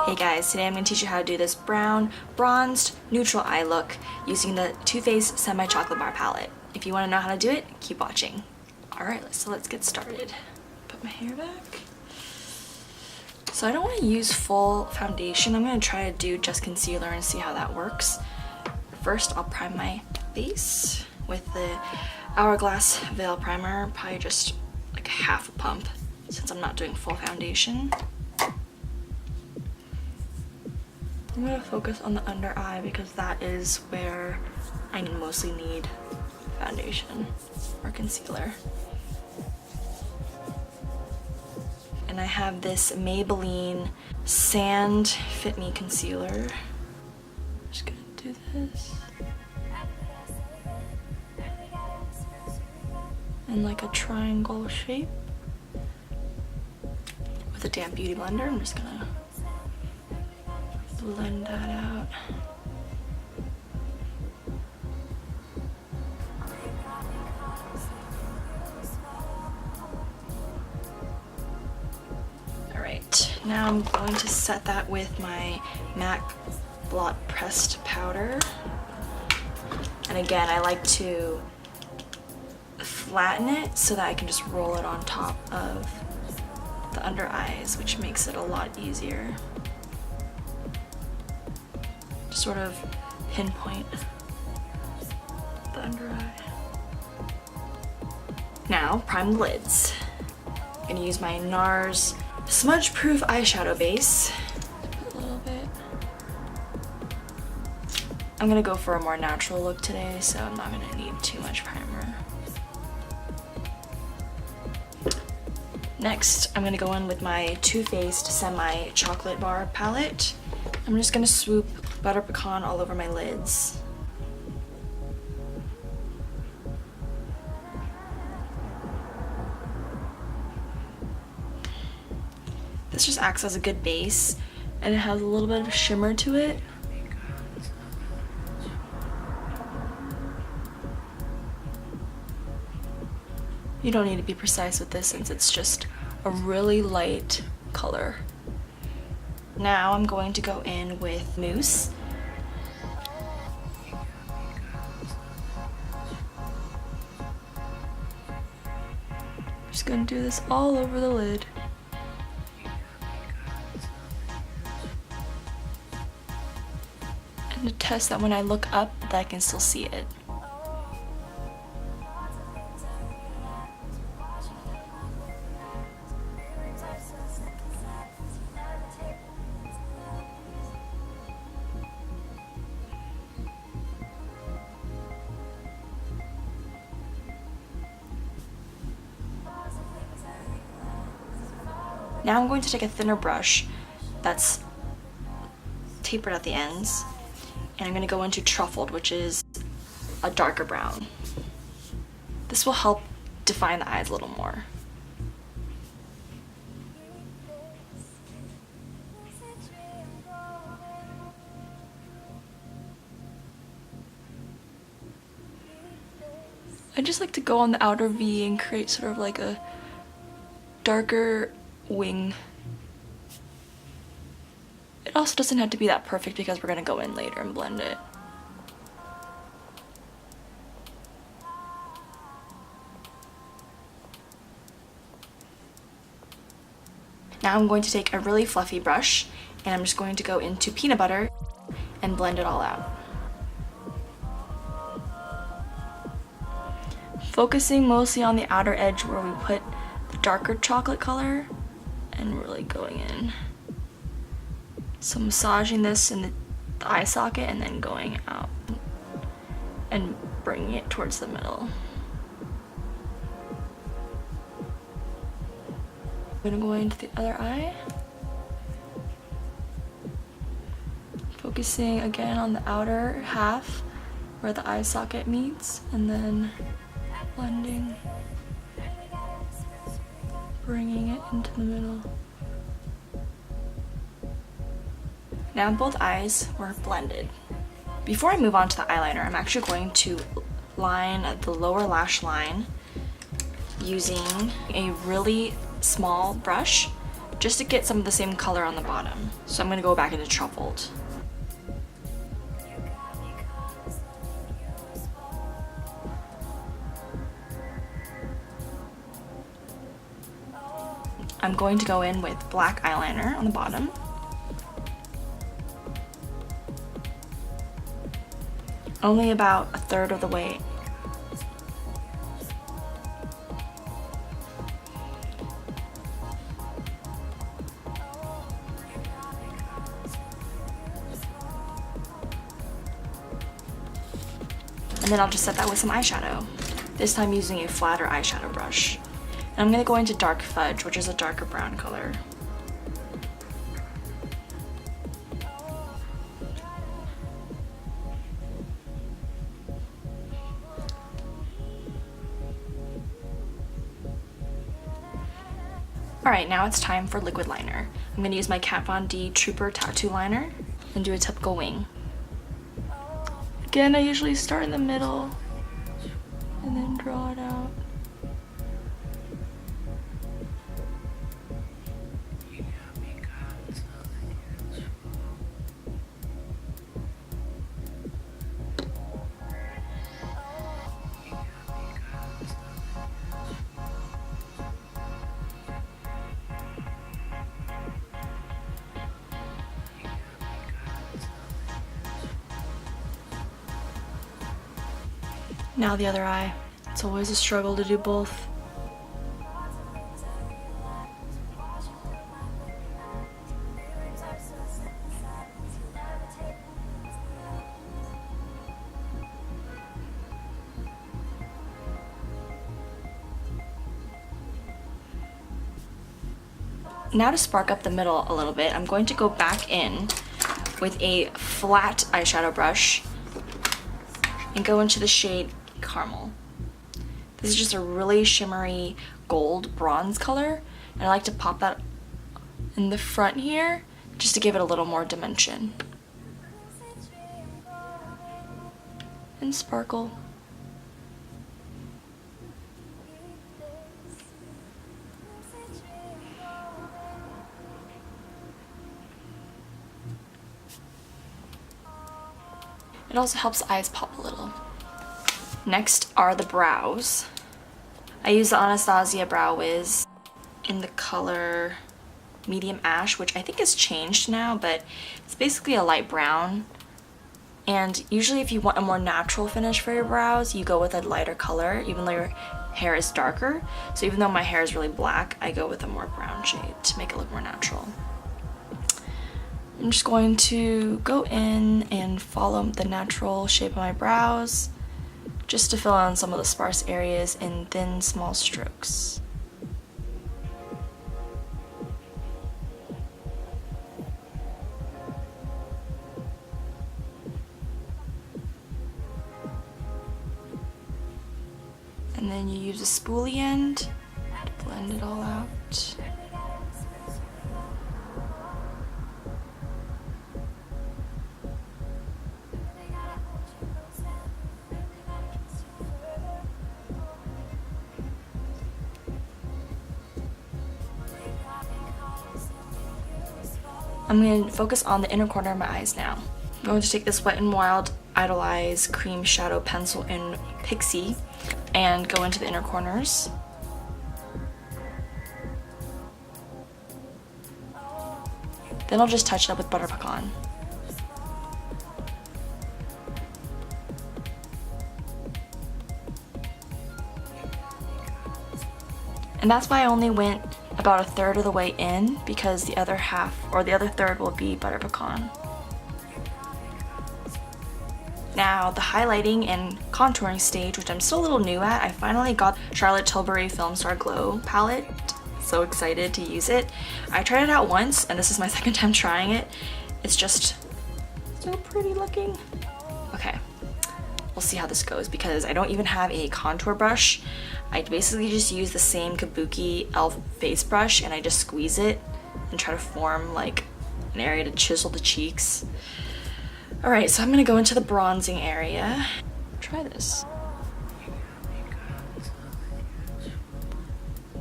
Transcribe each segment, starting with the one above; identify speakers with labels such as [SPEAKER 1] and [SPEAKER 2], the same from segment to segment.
[SPEAKER 1] Hey guys, today I'm going to teach you how to do this brown, bronzed, neutral eye look using the Too Faced Semi Chocolate Bar palette. If you want to know how to do it, keep watching. Alright, so let's get started. Put my hair back. So I don't want to use full foundation. I'm going to try to do just concealer and see how that works. First, I'll prime my face with the Hourglass Veil Primer, probably just like half a pump since I'm not doing full foundation. I'm going to focus on the under eye because that is where I mostly need foundation or concealer. And I have this Maybelline Sand Fit Me Concealer. I'm just going to do this. In like a triangle shape. With a damp beauty blender, I'm just going to blend that out. Alright, now I'm going to set that with my MAC Blot pressed powder. And again, I like to flatten it so that I can just roll it on top of the under eyes, which makes it a lot easier. Sort of pinpoint the under eye. Now, prime the lids. I'm gonna use my Nars Smudgeproof eyeshadow base. A little bit. I'm gonna go for a more natural look today, so I'm not gonna need too much primer. Next, I'm gonna go in with my Too Faced Semi Chocolate Bar palette. I'm just gonna swoop butter pecan all over my lids. This just acts as a good base and it has a little bit of shimmer to it. You don't need to be precise with this since it's just a really light color. Now I'm going to go in with mousse. I'm just going to do this all over the lid. And to test that when I look up that I can still see it. Now I'm going to take a thinner brush that's tapered at the ends, and I'm going to go into Truffled, which is a darker brown. This will help define the eyes a little more. I just like to go on the outer V and create sort of like a darker wing. It also doesn't have to be that perfect because we're going to go in later and blend it. Now I'm going to take a really fluffy brush and I'm just going to go into peanut butter and blend it all out. Focusing mostly on the outer edge where we put the darker chocolate color and really going in. So massaging this in the eye socket and then going out and bringing it towards the middle. I'm gonna go into the other eye. Focusing again on the outer half where the eye socket meets and then blending. Bringing it into the middle. Now both eyes were blended. Before I move on to the eyeliner, I'm actually going to line the lower lash line using a really small brush just to get some of the same color on the bottom. So I'm gonna go back into Truffled. I'm going to go in with black eyeliner on the bottom. Only about a third of the way. And then I'll just set that with some eyeshadow. This time using a flatter eyeshadow brush. And I'm gonna go into Dark Fudge, which is a darker brown color. Alright, now it's time for liquid liner. I'm gonna use my Kat Von D Trooper Tattoo Liner and do a typical wing. Again, I usually start in the middle and then draw it out. Now the other eye. It's always a struggle to do both. Now to spark up the middle a little bit, I'm going to go back in with a flat eyeshadow brush and go into the shade Caramel. This is just a really shimmery gold bronze color, and I like to pop that in the front here just to give it a little more dimension. And sparkle. It also helps the eyes pop a little. Next are the brows. I use the Anastasia Brow Wiz in the color Medium Ash, which I think has changed now, but it's basically a light brown. And usually if you want a more natural finish for your brows, you go with a lighter color, even though your hair is darker. So even though my hair is really black, I go with a more brown shade to make it look more natural. I'm just going to go in and follow the natural shape of my brows, just to fill in some of the sparse areas in thin, small strokes. And then you use a spoolie end to blend it all out. I'm going to focus on the inner corner of my eyes now. I'm going to take this Wet n Wild Idolize Cream Shadow Pencil in Pixie and go into the inner corners. Then I'll just touch it up with Butter Pecan. And that's why I only went about a third of the way in, because the other half, or the other third, will be Butter Pecan. Now, the highlighting and contouring stage, which I'm still a little new at. I finally got Charlotte Tilbury Filmstar Glow palette. So excited to use it. I tried it out once, and this is my second time trying it. It's just so pretty looking. Okay, we'll see how this goes, because I don't even have a contour brush. I basically just use the same Kabuki e.l.f. face brush, and I just squeeze it and try to form like an area to chisel the cheeks. Alright, so I'm gonna go into the bronzing area. Try this.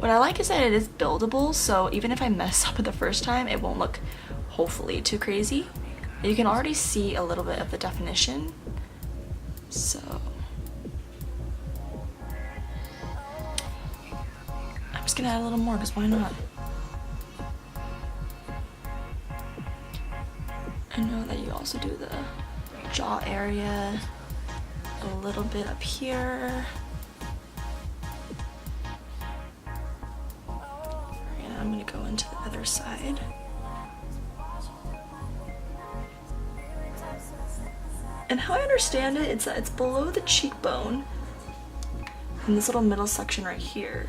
[SPEAKER 1] What I like is that it is buildable, so even if I mess up the first time, it won't look, hopefully, too crazy. You can already see a little bit of the definition, so I'm just gonna add a little more because why not? I know that you also do the jaw area, a little bit up here. And I'm gonna go into the other side. And how I understand it, it's that it's below the cheekbone in this little middle section right here.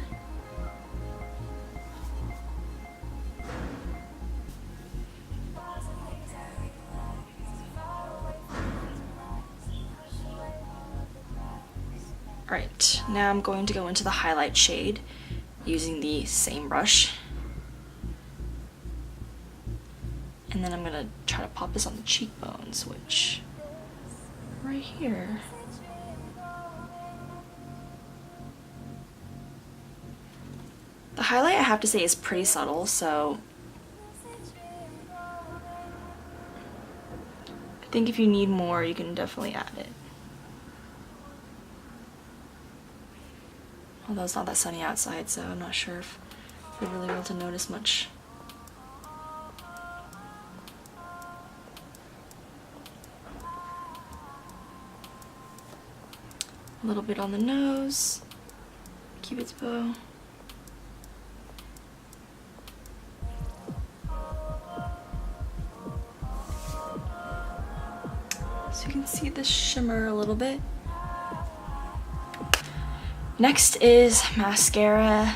[SPEAKER 1] Alright, now I'm going to go into the highlight shade using the same brush. And then I'm gonna try to pop this on the cheekbones, which right here. The highlight, I have to say, is pretty subtle, so I think if you need more, you can definitely add it. Although it's not that sunny outside, so I'm not sure if you're really able to notice much. A little bit on the nose, Cupid's bow. So you can see the shimmer a little bit. Next is mascara,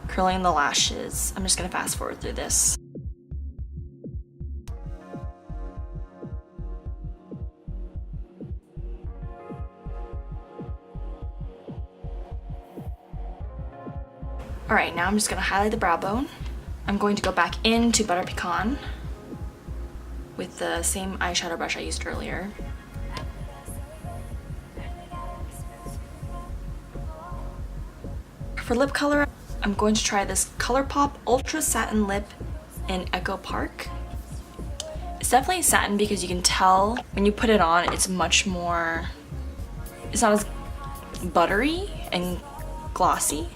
[SPEAKER 1] curling the lashes. I'm just gonna fast forward through this. Alright, now I'm just gonna highlight the brow bone. I'm going to go back into Butter Pecan with the same eyeshadow brush I used earlier. For lip color, I'm going to try this Colourpop Ultra Satin Lip in Echo Park. It's definitely satin because you can tell when you put it on, it's much more, it's not as buttery and glossy.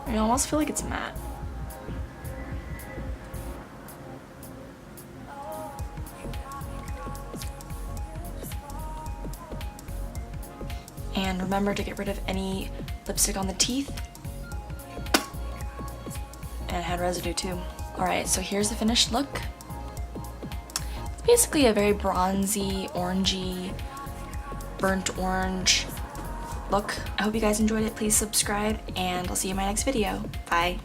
[SPEAKER 1] I almost feel like it's matte. And remember to get rid of any lipstick on the teeth and head residue too. Alright, so here's the finished look. It's basically a very bronzy, orangey, burnt orange look. I hope you guys enjoyed it. Please subscribe and I'll see you in my next video. Bye.